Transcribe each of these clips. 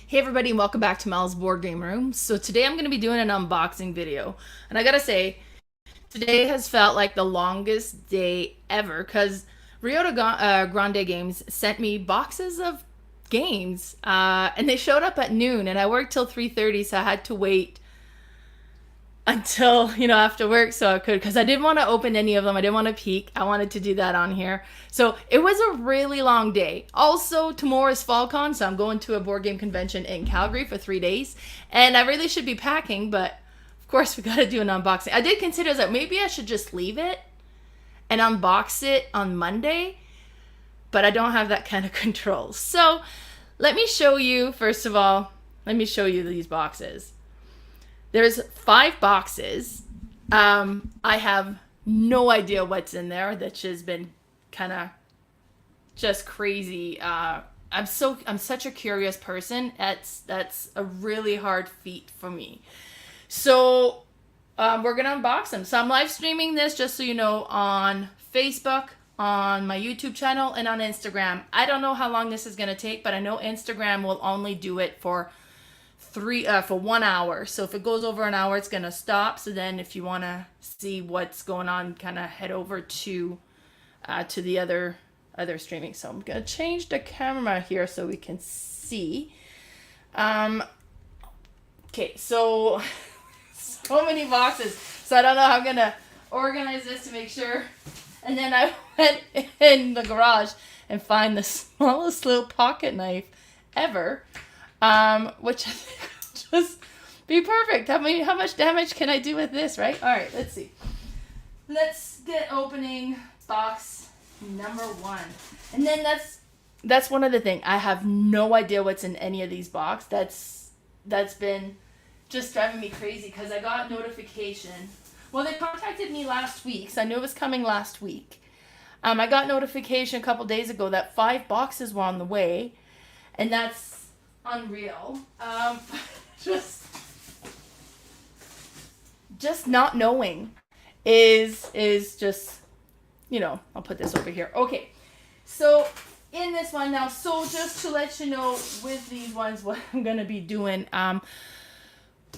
Hey everybody, and welcome back to Mel's Board Game Room. So today I'm going to be doing an unboxing video. And I gotta say, today has felt like the longest day ever because Grande Games sent me boxes of games and they showed up at noon and I worked till 3:30, so I had to wait until after work so I could, because I didn't want to open any of them. I didn't want to peek. I wanted to do that on here. So it was a really long day. Also, tomorrow is FallCon, so I'm going to a board game convention in Calgary for 3 days, and I really should be packing, but of course we got to do an unboxing. I did consider that maybe I should just leave it and unbox it on Monday, but I don't have that kind of control. So let me show you, first of all, let me show you these boxes. There's 5 boxes. I have no idea what's in there. That's just been kind of just crazy. I'm such a curious person. That's a really hard feat for me. So we're gonna unbox them. So I'm live streaming this, just so you know, on Facebook, on my YouTube channel, and on Instagram. I don't know how long this is gonna take, but I know Instagram will only do it for 1 hour. So if it goes over an hour, it's gonna stop. So then if you want to see what's going on, kind of head over to the other streaming. So I'm gonna change the camera here so we can see. Okay, so so many boxes, so I don't know how I'm gonna organize this to make sure. And then I went in the garage and find the smallest little pocket knife ever, which I think will just be perfect. How much damage can I do with this, right? All right, let's see. Let's get opening box number 1. And then that's one other thing. I have no idea what's in any of these boxes. That's been just driving me crazy because I got notification. Well, they contacted me last week, so I knew it was coming last week. I got notification a couple days ago that 5 boxes were on the way, and that's unreal. Just not knowing is just, I'll put this over here. Okay, so in this one now, so just to let you know, with these ones, what I'm gonna be doing,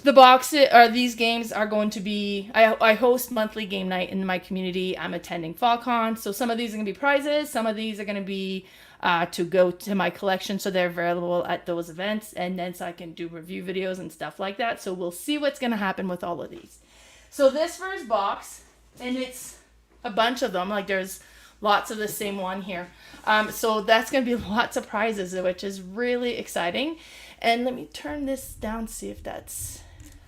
the boxes or these games are going to be, I host monthly game night in my community. I'm attending FallCon, so some of these are going to be prizes, some of these are going to be to go to my collection, so they're available at those events, and then so I can do review videos and stuff like that. So we'll see what's going to happen with all of these. So this first box, and it's a bunch of them, like there's lots of the same one here. So that's going to be lots of prizes, which is really exciting. And let me turn this down, see if that's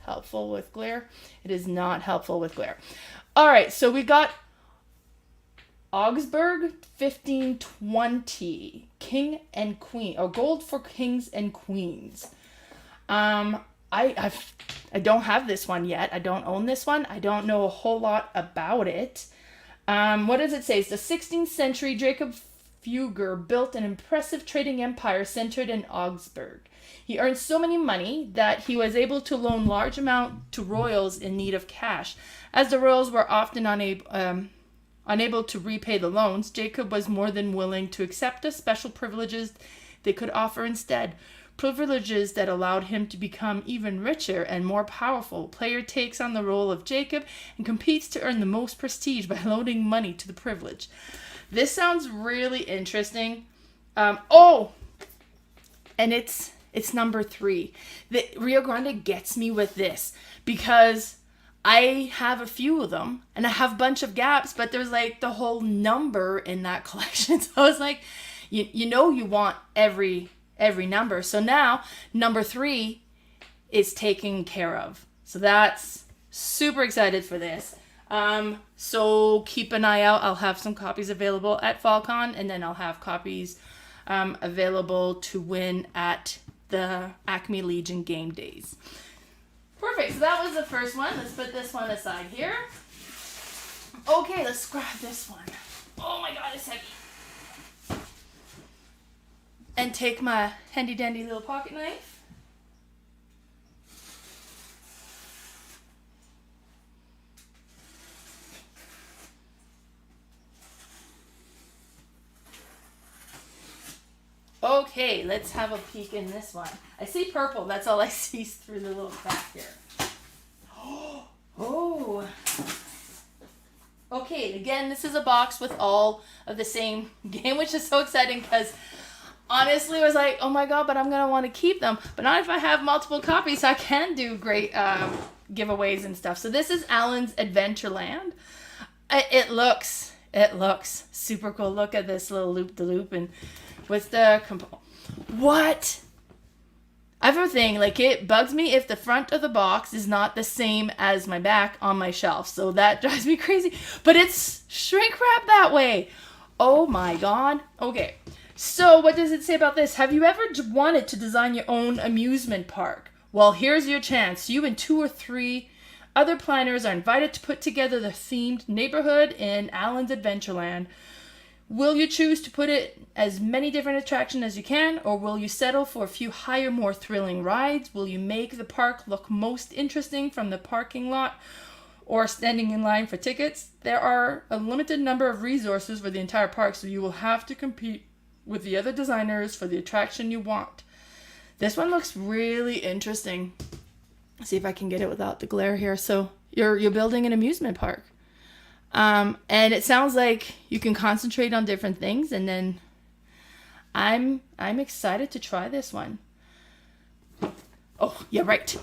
helpful with glare. It is not helpful with glare. All right, so we got Augsburg 1520, King and Queen, or Gold for Kings and Queens. I don't have this one yet. I don't own this one. I don't know a whole lot about it. What does it say? It's the 16th century Jacob Fugger built an impressive trading empire centered in Augsburg. He earned so many money that he was able to loan large amount to royals in need of cash. As the royals were often unable to repay the loans, Jacob was more than willing to accept the special privileges they could offer instead. Privileges that allowed him to become even richer and more powerful. Player takes on the role of Jacob and competes to earn the most prestige by loaning money to the privilege. This sounds really interesting. And it's number 3. The Rio Grande gets me with this because I have a few of them and I have a bunch of gaps, but there's like the whole number in that collection. So I was like, you want every number. So now number 3 is taken care of. So that's super excited for this. So keep an eye out. I'll have some copies available at FallCon, and then I'll have copies available to win at the Acme Legion game days. Perfect. So that was the first one. Let's put this one aside here. Okay, let's grab this one. Oh my god, it's heavy. And take my handy dandy little pocket knife. Okay, let's have a peek in this one. I see purple. That's all I see through the little crack here. Oh. Okay, again, this is a box with all of the same game, which is so exciting because honestly I was like, oh my god, but I'm going to want to keep them. But not if I have multiple copies, I can do great giveaways and stuff. So this is Alan's Adventureland. It looks super cool. Look at this little loop-de-loop and with the what? I have a thing, like it bugs me if the front of the box is not the same as my back on my shelf. So that drives me crazy. But it's shrink wrapped that way. Oh my god. Okay. So what does it say about this? Have you ever wanted to design your own amusement park? Well, here's your chance. You and 2 or 3 other planners are invited to put together the themed neighborhood in Alan's Adventureland. Will you choose to put it as many different attractions as you can, or will you settle for a few higher, more thrilling rides? Will you make the park look most interesting from the parking lot or standing in line for tickets? There are a limited number of resources for the entire park, so you will have to compete with the other designers for the attraction you want. This one looks really interesting. Let's see if I can get it without the glare here. So you're building an amusement park. And it sounds like you can concentrate on different things, and then I'm excited to try this one. Oh, yeah, right.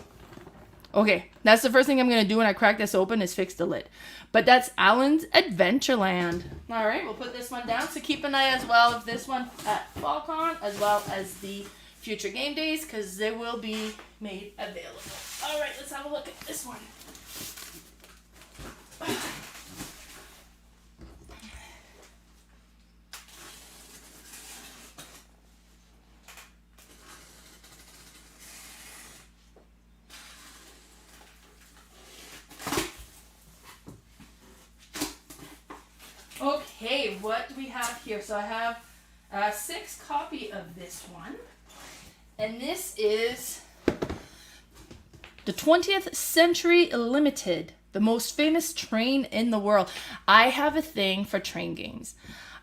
Okay, that's the first thing I'm going to do when I crack this open is fix the lid. But that's Alan's Adventureland. All right, we'll put this one down. So keep an eye as well of this one at FallCon as well as the future game days because they will be made available. All right, let's have a look at this one. Okay, what do we have here? So I have a 6 copy of this one. And this is the 20th Century Limited, the most famous train in the world. I have a thing for train games.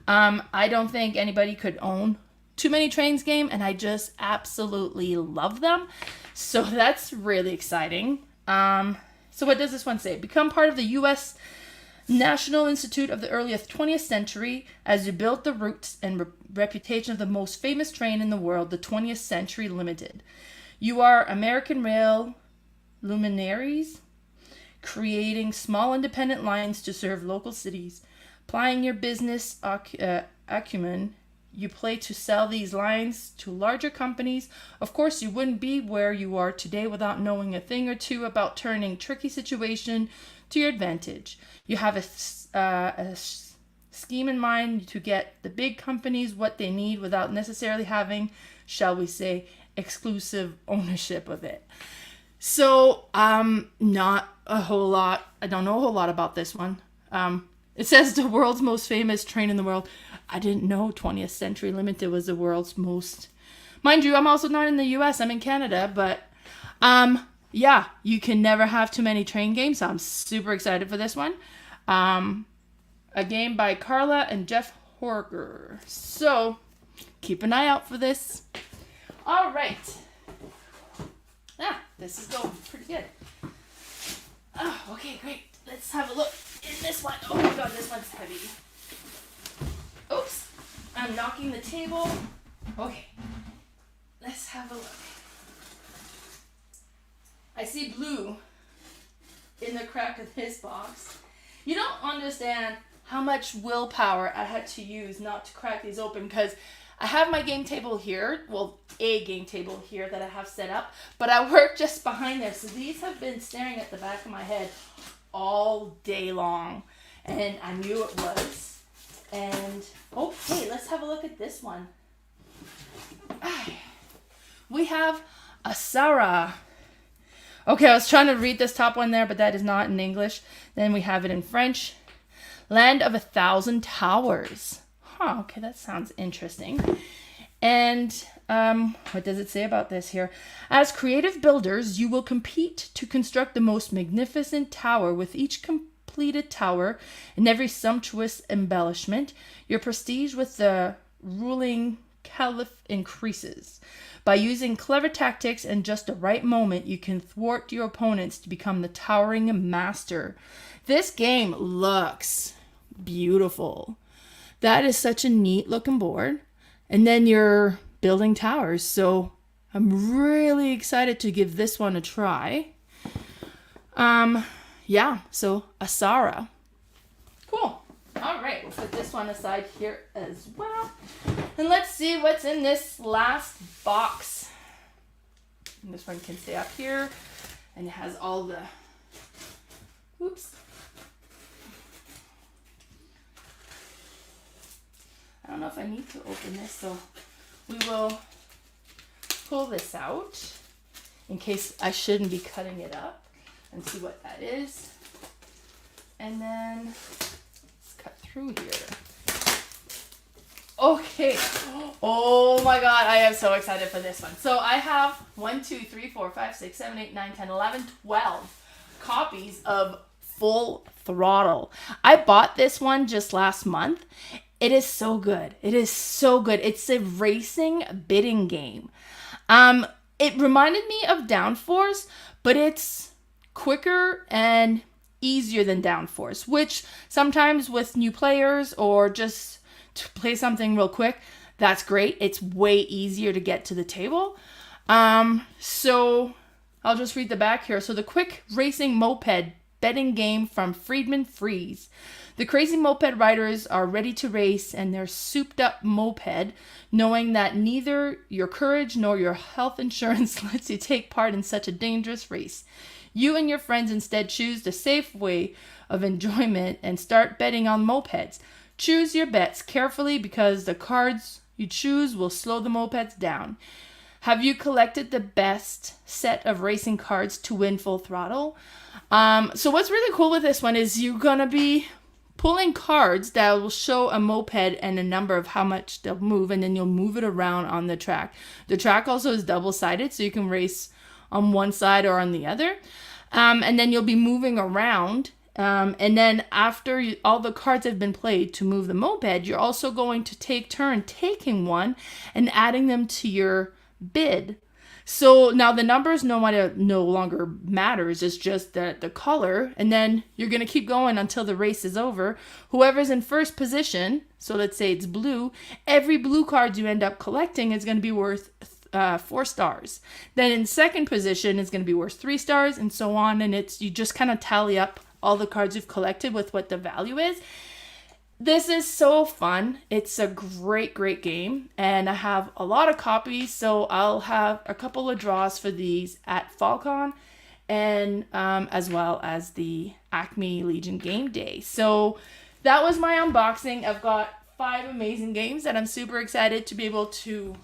I don't think anybody could own too many trains game, and I just absolutely love them. So that's really exciting. So what does this one say? Become part of the U.S. National Institute of the early 20th century as you built the roots and reputation of the most famous train in the world, the 20th Century Limited. You are American rail luminaries, creating small independent lines to serve local cities. Applying your business acumen, you play to sell these lines to larger companies. Of course, you wouldn't be where you are today without knowing a thing or two about turning tricky situation to your advantage. You have a scheme in mind to get the big companies what they need without necessarily having, shall we say, exclusive ownership of it. So, not a whole lot. I don't know a whole lot about this one. It says the world's most famous train in the world. I didn't know 20th Century Limited was the world's most. Mind you, I'm also not in the US. I'm in Canada, but yeah, you can never have too many train games. So I'm super excited for this one. A game by Carla and Jeff Horger. So keep an eye out for this. All right. This is going pretty good. Oh, okay, great. Let's have a look in this one. Oh my god, this one's heavy. Oops. I'm knocking the table. Okay. Let's have a look. I see blue in the crack of this box. You don't understand how much willpower I had to use not to crack these open because I have my game table here. Well, a game table here that I have set up, but I work just behind there. So these have been staring at the back of my head all day long, and I knew it was. And okay, let's have a look at this one. We have a Sarah. Okay, I was trying to read this top one there, but that is not in English. Then we have it in French. Land of 1,000 Towers. Huh, okay, that sounds interesting. And what does it say about this here? As creative builders, you will compete to construct the most magnificent tower. With each completed tower and every sumptuous embellishment, your prestige with the ruling caliph increases. By using clever tactics and just the right moment, you can thwart your opponents to become the towering master. This game looks beautiful. That is such a neat looking board. And then you're building towers. So I'm really excited to give this one a try. Yeah, so Asara. Cool. All right, we'll put this one aside here as well. And let's see what's in this last box. And this one can stay up here. And it has all the... Oops. I don't know if I need to open this, so we will pull this out in case I shouldn't be cutting it up and see what that is. And then let's cut through here. Okay. Oh my God, I am so excited for this one. So I have 1, 2, 3, 4, 5, 6, 7, 8, 9, 10, 11, 12 copies of Full Throttle. I bought this one just last month. It is so good. It is so good. It's a racing bidding game. It reminded me of Downforce, but it's quicker and easier than Downforce, which sometimes with new players or just to play something real quick, that's great. It's way easier to get to the table. So I'll just read the back here. So the quick racing moped betting game from Friedman Freeze. The crazy moped riders are ready to race in their souped up moped, knowing that neither your courage nor your health insurance lets you take part in such a dangerous race. You and your friends instead choose the safe way of enjoyment and start betting on mopeds. Choose your bets carefully because the cards you choose will slow the mopeds down. Have you collected the best set of racing cards to win Full Throttle? So what's really cool with this one is you're going to be pulling cards that will show a moped and a number of how much they'll move, and then you'll move it around on the track. The track also is double-sided, so you can race on one side or on the other. And then you'll be moving around. And then after all the cards have been played to move the moped, you're also going to take turn taking one and adding them to your bid. So now the numbers no longer matters. It's just the color. And then you're going to keep going until the race is over. Whoever's in first position, so let's say it's blue, every blue card you end up collecting is going to be worth 4 stars. Then in second position is going to be worth 3 stars and so on. And you just kind of tally up all the cards you've collected with what the value is. This is so fun. It's a great, great game. And I have a lot of copies, so I'll have a couple of draws for these at FallCon and as well as the Acme Legion game day. So that was my unboxing. I've got 5 amazing games that I'm super excited to be able to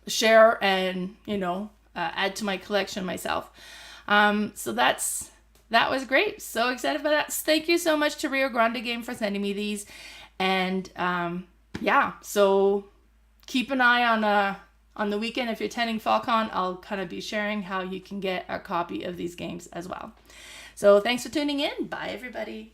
share and, add to my collection myself. So that was great. So excited for that. Thank you so much to Rio Grande Game for sending me these. And so keep an eye on the weekend. If you're attending FallCon, I'll kind of be sharing how you can get a copy of these games as well. So thanks for tuning in. Bye, everybody.